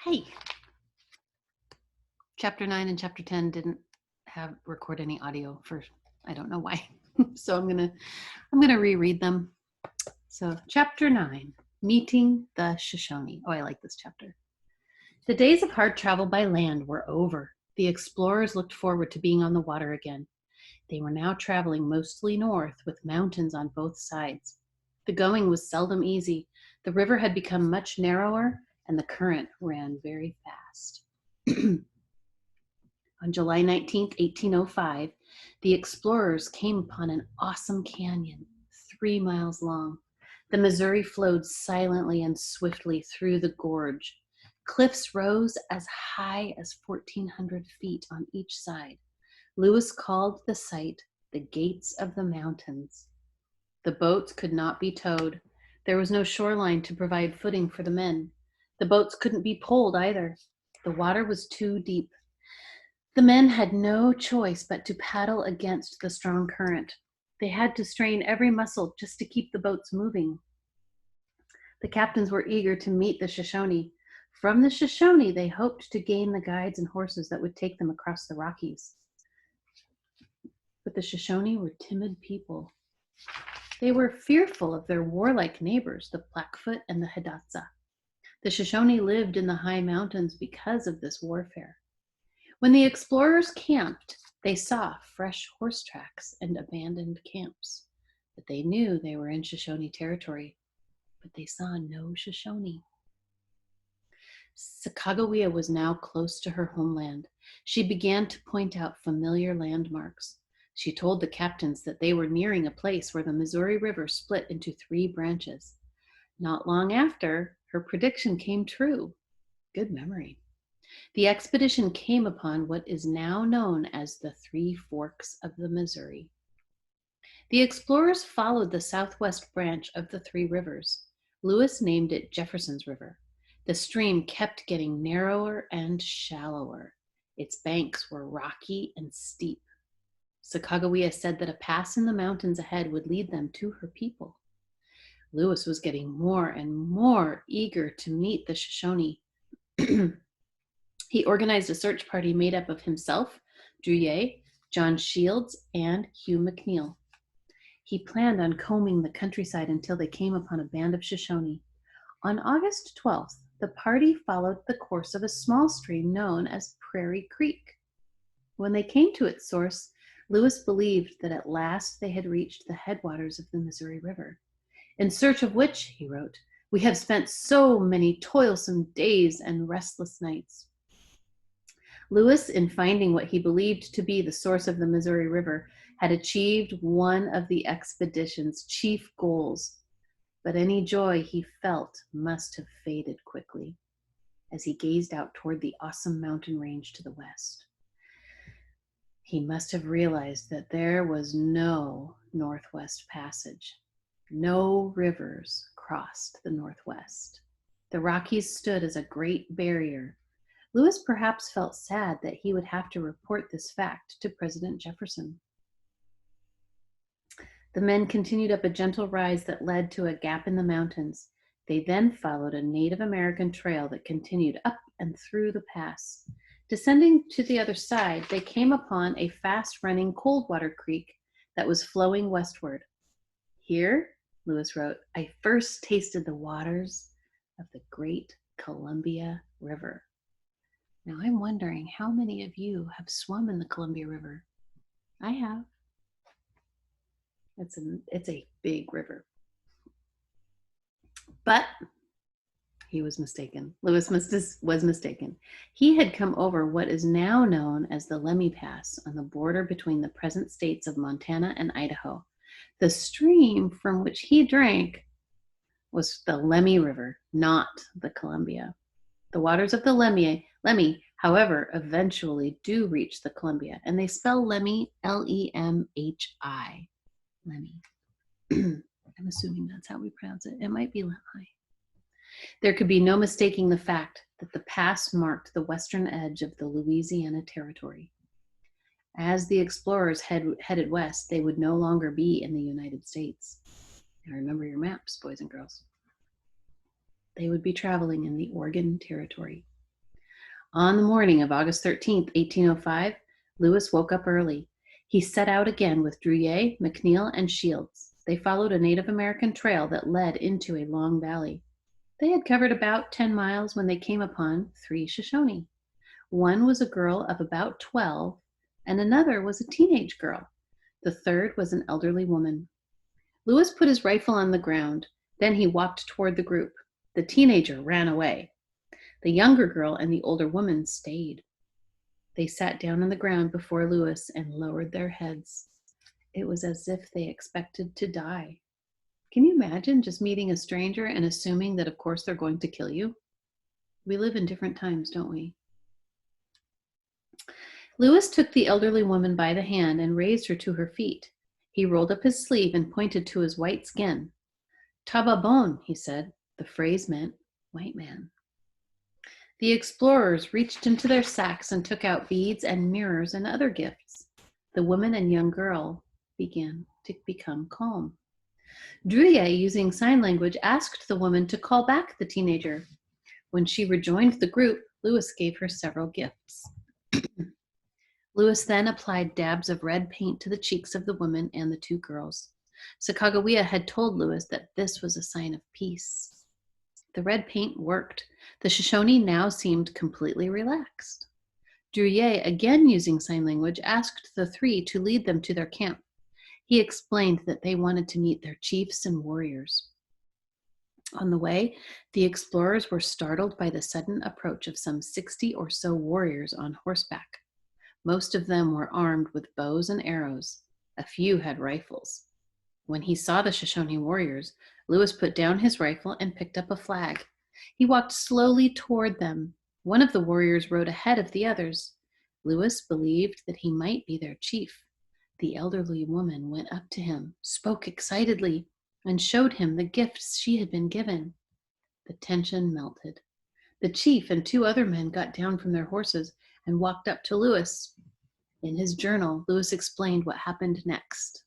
Hey, chapter 9 and chapter 10 didn't record any audio for I don't know why. So I'm gonna reread them. So chapter 9, meeting the Shoshone. Oh, I like this chapter. The days of hard travel by land were over. The explorers looked forward to being on the water again. They were now traveling mostly north with mountains on both sides. The going was seldom easy. The river had become much narrower and the current ran very fast. On July 19th, 1805, the explorers came upon an awesome canyon, 3 miles long. The Missouri flowed silently and swiftly through the gorge. Cliffs rose as high as 1,400 feet on each side. Lewis called the site the Gates of the Mountains. The boats could not be towed. There was no shoreline to provide footing for the men. The boats couldn't be poled either. The water was too deep. The men had no choice but to paddle against the strong current. They had to strain every muscle just to keep the boats moving. The captains were eager to meet the Shoshone. From the Shoshone, they hoped to gain the guides and horses that would take them across the Rockies. But the Shoshone were timid people. They were fearful of their warlike neighbors, the Blackfoot and the Hidatsa. The Shoshone lived in the high mountains because of this warfare. When the explorers camped, they saw fresh horse tracks and abandoned camps. But they knew they were in Shoshone territory. But they saw no Shoshone. Sacagawea was now close to her homeland. She began to point out familiar landmarks. She told the captains that they were nearing a place where the Missouri River split into 3 branches. Not long after, her prediction came true. Good memory. The expedition came upon what is now known as the 3 Forks of the Missouri. The explorers followed the southwest branch of the 3 rivers. Lewis named it Jefferson's River. The stream kept getting narrower and shallower. Its banks were rocky and steep. Sacagawea said that a pass in the mountains ahead would lead them to her people. Lewis was getting more and more eager to meet the Shoshone. He organized a search party made up of himself, Druyer, John Shields, and Hugh McNeil. He planned on combing the countryside until they came upon a band of Shoshone. On August 12th, the party followed the course of a small stream known as Prairie Creek. When they came to its source, Lewis believed that at last they had reached the headwaters of the Missouri River. In search of which, he wrote, we have spent so many toilsome days and restless nights. Lewis, in finding what he believed to be the source of the Missouri River, had achieved one of the expedition's chief goals, but any joy he felt must have faded quickly as he gazed out toward the awesome mountain range to the west. He must have realized that there was no Northwest Passage. No rivers crossed the Northwest. The Rockies stood as a great barrier. Lewis perhaps felt sad that he would have to report this fact to President Jefferson. The men continued up a gentle rise that led to a gap in the mountains. They then followed a Native American trail that continued up and through the pass. Descending to the other side, they came upon a fast-running Coldwater Creek that was flowing westward. Here, Lewis wrote, I first tasted the waters of the great Columbia River. Now I'm wondering how many of you have swum in the Columbia River? I have. It's a big river. But he was mistaken. Lewis was mistaken. He had come over what is now known as the Lemhi Pass on the border between the present states of Montana and Idaho. The stream from which he drank was the Lemhi River, not the Columbia. The waters of the Lemhi, however, eventually do reach the Columbia, and they spell Lemhi, Lemhi. Lemhi. I'm assuming that's how we pronounce it. It might be Lemhi. There could be no mistaking the fact that the pass marked the western edge of the Louisiana Territory. As the explorers headed west, they would no longer be in the United States. Now remember your maps, boys and girls. They would be traveling in the Oregon Territory. On the morning of August 13th, 1805, Lewis woke up early. He set out again with Drouillet, McNeil, and Shields. They followed a Native American trail that led into a long valley. They had covered about 10 miles when they came upon 3 Shoshone. One was a girl of about 12, and another was a teenage girl. The third was an elderly woman. Lewis put his rifle on the ground. Then he walked toward the group. The teenager ran away. The younger girl and the older woman stayed. They sat down on the ground before Lewis and lowered their heads. It was as if they expected to die. Can you imagine just meeting a stranger and assuming that, of course, they're going to kill you? We live in different times, don't we? Lewis took the elderly woman by the hand and raised her to her feet. He rolled up his sleeve and pointed to his white skin. Tababon, he said. The phrase meant white man. The explorers reached into their sacks and took out beads and mirrors and other gifts. The woman and young girl began to become calm. Drouillet, using sign language, asked the woman to call back the teenager. When she rejoined the group, Lewis gave her several gifts. Lewis then applied dabs of red paint to the cheeks of the woman and the 2 girls. Sacagawea had told Lewis that this was a sign of peace. The red paint worked. The Shoshone now seemed completely relaxed. Drouillet, again using sign language, asked the 3 to lead them to their camp. He explained that they wanted to meet their chiefs and warriors. On the way, the explorers were startled by the sudden approach of some 60 or so warriors on horseback. Most of them were armed with bows and arrows. A few had rifles. When he saw the Shoshone warriors, Lewis put down his rifle and picked up a flag. He walked slowly toward them. One of the warriors rode ahead of the others. Lewis believed that he might be their chief. The elderly woman went up to him, spoke excitedly, and showed him the gifts she had been given. The tension melted. The chief and 2 other men got down from their horses and walked up to Lewis. In his journal, Lewis explained what happened next.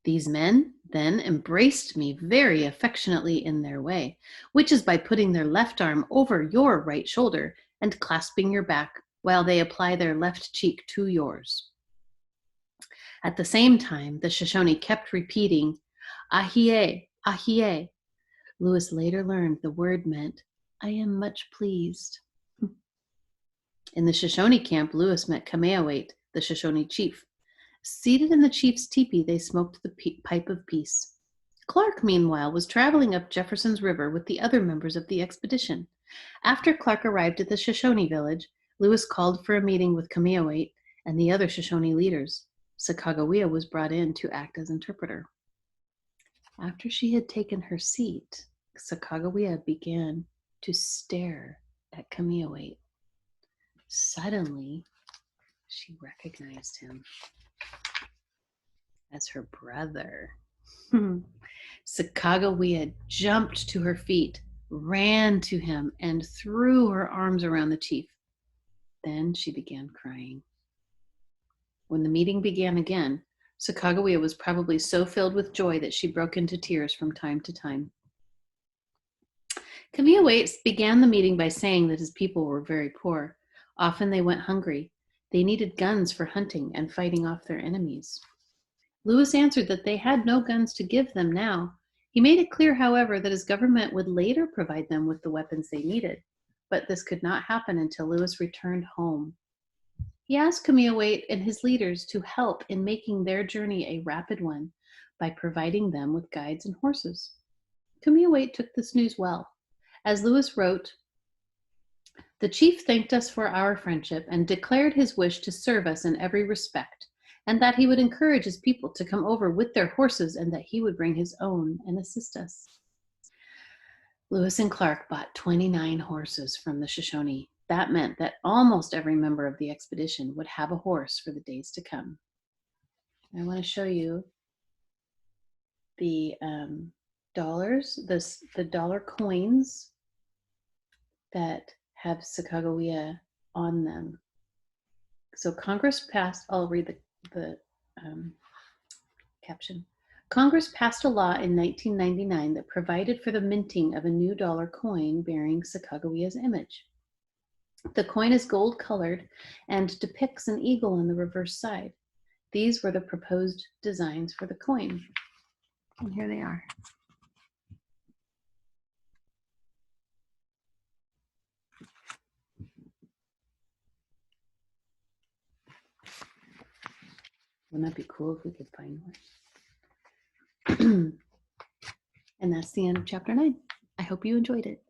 These men then embraced me very affectionately in their way, which is by putting their left arm over your right shoulder and clasping your back while they apply their left cheek to yours. At the same time, the Shoshone kept repeating, Ahie, Ahie. Lewis later learned the word meant, I am much pleased. In the Shoshone camp, Lewis met Kameawait, the Shoshone chief. Seated in the chief's teepee, they smoked the pipe of peace. Clark, meanwhile, was traveling up Jefferson's River with the other members of the expedition. After Clark arrived at the Shoshone village, Lewis called for a meeting with Kameawait and the other Shoshone leaders. Sacagawea was brought in to act as interpreter. After she had taken her seat, Sacagawea began to stare at Kameawait. Suddenly, she recognized him as her brother. Sacagawea jumped to her feet, ran to him, and threw her arms around the chief. Then she began crying. When the meeting began again, Sacagawea was probably so filled with joy that she broke into tears from time to time. Kameawait began the meeting by saying that his people were very poor. Often they went hungry. They needed guns for hunting and fighting off their enemies. Lewis answered that they had no guns to give them now. He made it clear, however, that his government would later provide them with the weapons they needed, but this could not happen until Lewis returned home. He asked Kameawait and his leaders to help in making their journey a rapid one by providing them with guides and horses. Kameawait took this news well. As Lewis wrote, the chief thanked us for our friendship and declared his wish to serve us in every respect, and that he would encourage his people to come over with their horses and that he would bring his own and assist us. Lewis and Clark bought 29 horses from the Shoshone. That meant that almost every member of the expedition would have a horse for the days to come. I want to show you the dollars, the dollar coins that have Sacagawea on them. So Congress passed, I'll read the caption. Congress passed a law in 1999 that provided for the minting of a new dollar coin bearing Sacagawea's image. The coin is gold colored and depicts an eagle on the reverse side. These were the proposed designs for the coin. And here they are. Wouldn't that be cool if we could find one? And that's the end of chapter 9. I hope you enjoyed it.